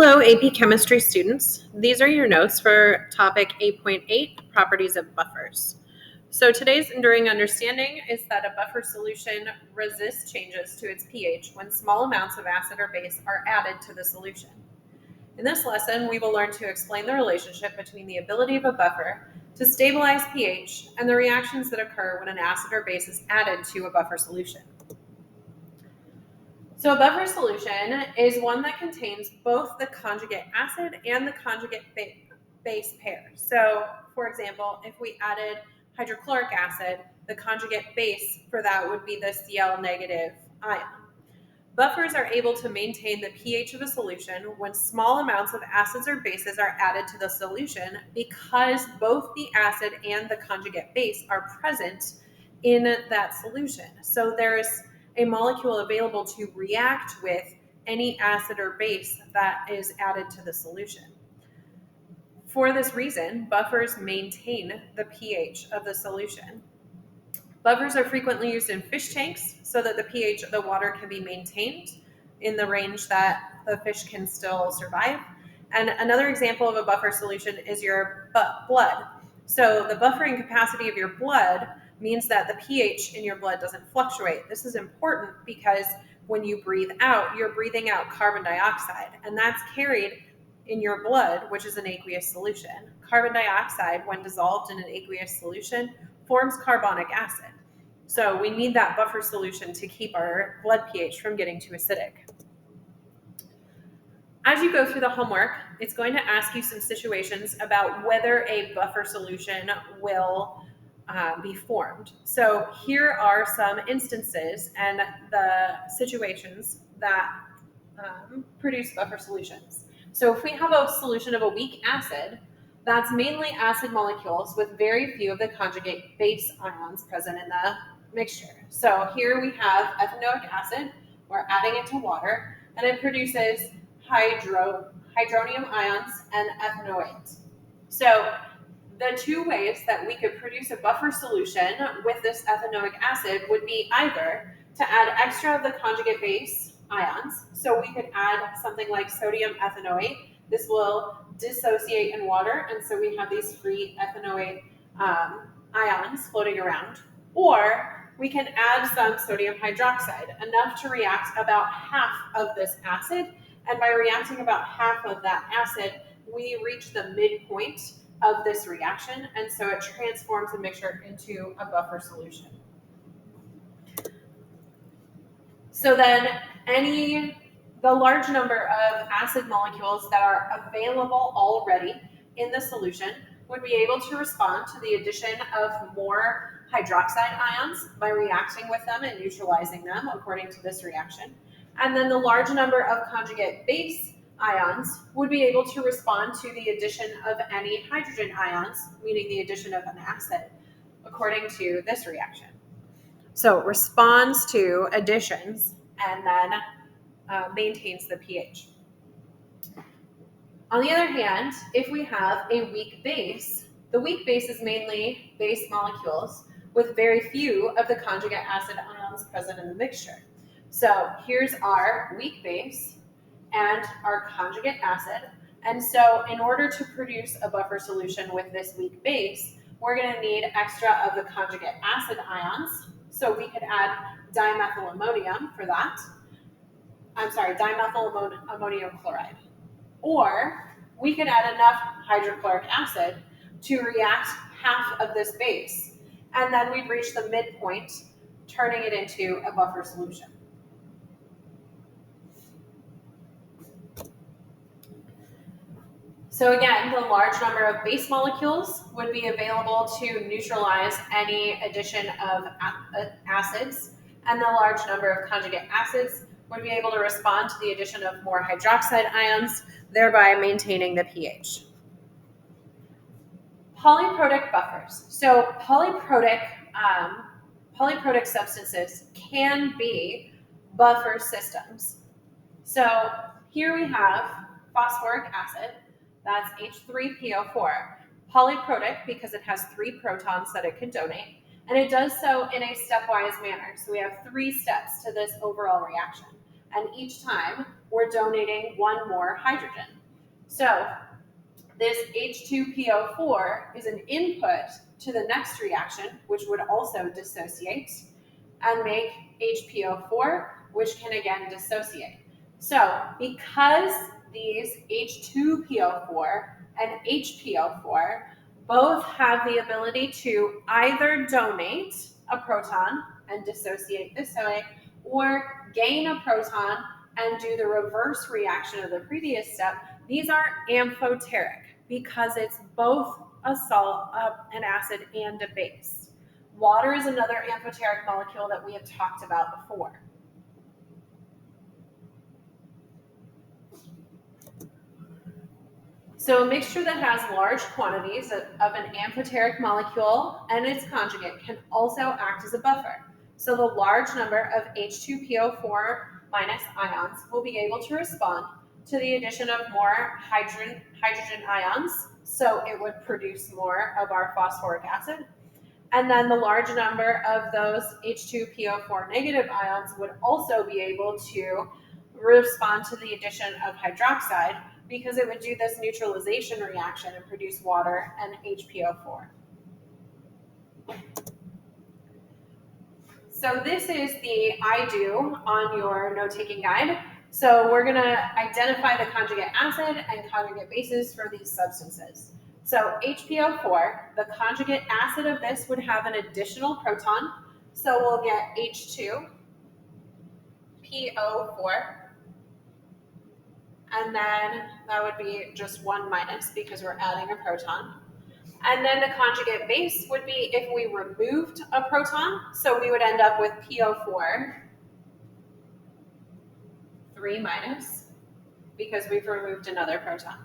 Hello, AP Chemistry students. These are your notes for topic 8.8, properties of buffers. So today's enduring understanding is that a buffer solution resists changes to its pH when small amounts of acid or base are added to the solution. In this lesson, we will learn to explain the relationship between the ability of a buffer to stabilize pH and the reactions that occur when an acid or base is added to a buffer solution. So a buffer solution is one that contains both the conjugate acid and the conjugate base pair. So, for example, if we added hydrochloric acid, the conjugate base for that would be the Cl negative ion. Buffers are able to maintain the pH of a solution when small amounts of acids or bases are added to the solution because both the acid and the conjugate base are present in that solution. So there's a molecule available to react with any acid or base that is added to the solution. For this reason, buffers maintain the pH of the solution. Buffers are frequently used in fish tanks so that the pH of the water can be maintained in the range that the fish can still survive. And another example of a buffer solution is your blood. So the buffering capacity of your blood means that the pH in your blood doesn't fluctuate. This is important because when you breathe out, you're breathing out carbon dioxide, and that's carried in your blood, which is an aqueous solution. Carbon dioxide, when dissolved in an aqueous solution, forms carbonic acid. So we need that buffer solution to keep our blood pH from getting too acidic. As you go through the homework, it's going to ask you some situations about whether a buffer solution will be formed. So here are some instances and the situations that produce buffer solutions. So if we have a solution of a weak acid, that's mainly acid molecules with very few of the conjugate base ions present in the mixture. So here we have ethanoic acid. We're adding it to water, and it produces hydronium ions and ethanoate. So the two ways that we could produce a buffer solution with this ethanoic acid would be either to add extra of the conjugate base ions. So we could add something like sodium ethanoate. This will dissociate in water, and so we have these free ethanoate ions floating around. Or we can add some sodium hydroxide, enough to react about half of this acid, and by reacting about half of that acid, we reach the midpoint of this reaction, and so it transforms the mixture into a buffer solution. So then the large number of acid molecules that are available already in the solution would be able to respond to the addition of more hydroxide ions by reacting with them and neutralizing them according to this reaction. And then the large number of conjugate base ions would be able to respond to the addition of any hydrogen ions, meaning the addition of an acid, according to this reaction. So it responds to additions and then maintains the pH. On the other hand, if we have a weak base, the weak base is mainly base molecules with very few of the conjugate acid ions present in the mixture. So here's our weak base and our conjugate acid. And so in order to produce a buffer solution with this weak base, we're going to need extra of the conjugate acid ions. So we could add dimethyl ammonium for that. Dimethyl ammonium chloride. Or we could add enough hydrochloric acid to react half of this base. And then we'd reach the midpoint, turning it into a buffer solution. So again, the large number of base molecules would be available to neutralize any addition of acids, and the large number of conjugate acids would be able to respond to the addition of more hydroxide ions, thereby maintaining the pH. Polyprotic buffers. So polyprotic substances can be buffer systems. So here we have phosphoric acid. That's H3PO4. Polyprotic because it has 3 protons that it can donate, and it does so in a stepwise manner. So we have 3 steps to this overall reaction, and each time we're donating one more hydrogen. So this H2PO4 is an input to the next reaction, which would also dissociate and make HPO4, which can again dissociate. So because these H2PO4 and HPO4 both have the ability to either donate a proton and dissociate this way, or gain a proton and do the reverse reaction of the previous step, these are amphoteric because it's both a salt, an acid, and a base. Water is another amphoteric molecule that we have talked about before. So a mixture that has large quantities of an amphoteric molecule and its conjugate can also act as a buffer. So the large number of H2PO4 minus ions will be able to respond to the addition of more hydrogen ions, so it would produce more of our phosphoric acid. And then the large number of those H2PO4 negative ions would also be able to respond to the addition of hydroxide, because it would do this neutralization reaction and produce water and HPO4. So this is the I do on your note-taking guide. So we're going to identify the conjugate acid and conjugate bases for these substances. So HPO4, the conjugate acid of this would have an additional proton. So we'll get H2PO4. And then that would be just 1 minus because we're adding a proton. And then the conjugate base would be if we removed a proton. So we would end up with PO4, 3 minus, because we've removed another proton.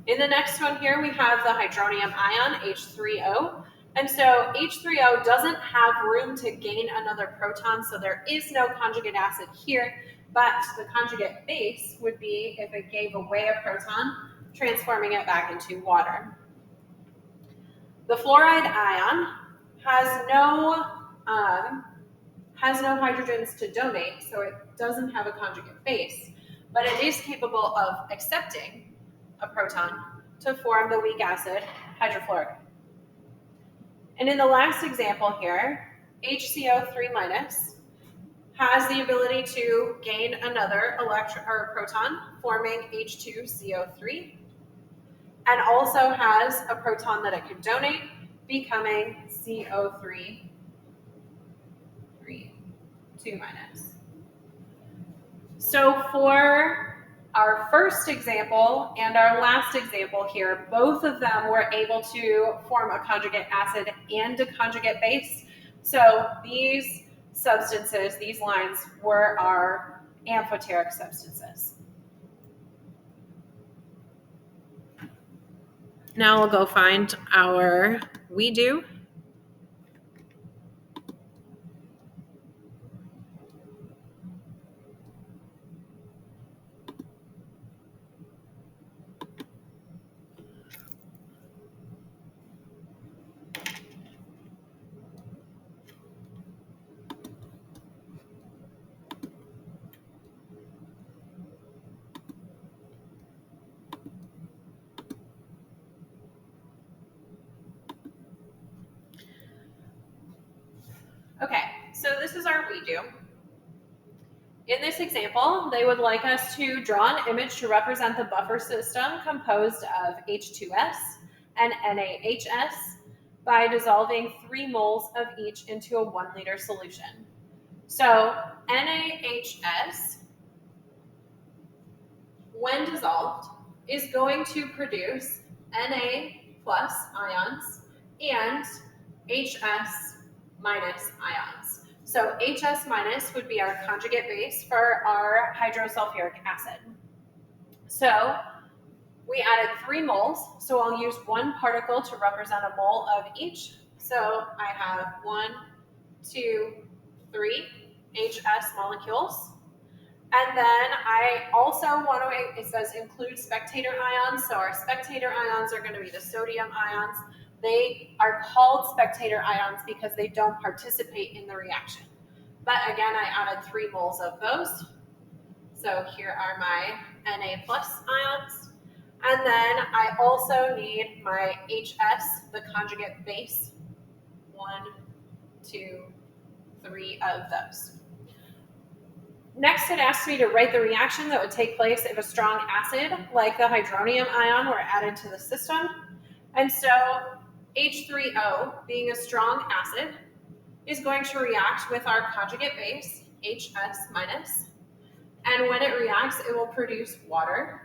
In the next one here, we have the hydronium ion, H3O. And so H3O doesn't have room to gain another proton, so there is no conjugate acid here. But the conjugate base would be if it gave away a proton, transforming it back into water. The fluoride ion has no hydrogens to donate, so it doesn't have a conjugate base, but it is capable of accepting a proton to form the weak acid hydrofluoric. And in the last example here, HCO3 minus has the ability to gain another proton, forming H2CO3, and also has a proton that it could donate, becoming CO3, 2 minus. So for our first example and our last example here, both of them were able to form a conjugate acid and a conjugate base. So these substances, these lines, were our amphoteric substances. Now we'll go find our we do. Okay, so this is our we do. In this example, they would like us to draw an image to represent the buffer system composed of H2S and NaHS by dissolving 3 moles of each into a 1 liter solution. So NaHS, when dissolved, is going to produce Na plus ions and HS minus ions. So HS minus would be our conjugate base for our hydrosulfuric acid. So we added 3 moles, so I'll use 1 particle to represent a mole of each. So I have 1, 2, 3 HS molecules. And then I also want to, it says include spectator ions. So our spectator ions are going to be the sodium ions. They are called spectator ions because they don't participate in the reaction. But again, I added 3 moles of those. So here are my Na plus ions. And then I also need my HS, the conjugate base. 1, 2, 3 of those. Next, it asks me to write the reaction that would take place if a strong acid, like the hydronium ion, were added to the system. And so H3O, being a strong acid, is going to react with our conjugate base, HS minus. And when it reacts, it will produce water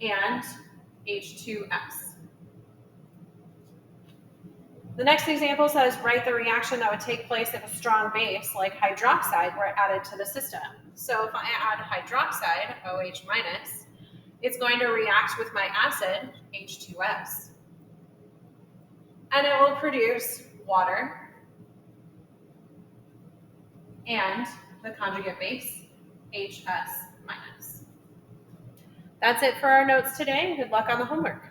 and H2S. The next example says write the reaction that would take place if a strong base, like hydroxide, were added to the system. So if I add hydroxide, OH minus, it's going to react with my acid, H2S. And it will produce water and the conjugate base, HS minus. That's it for our notes today. Good luck on the homework.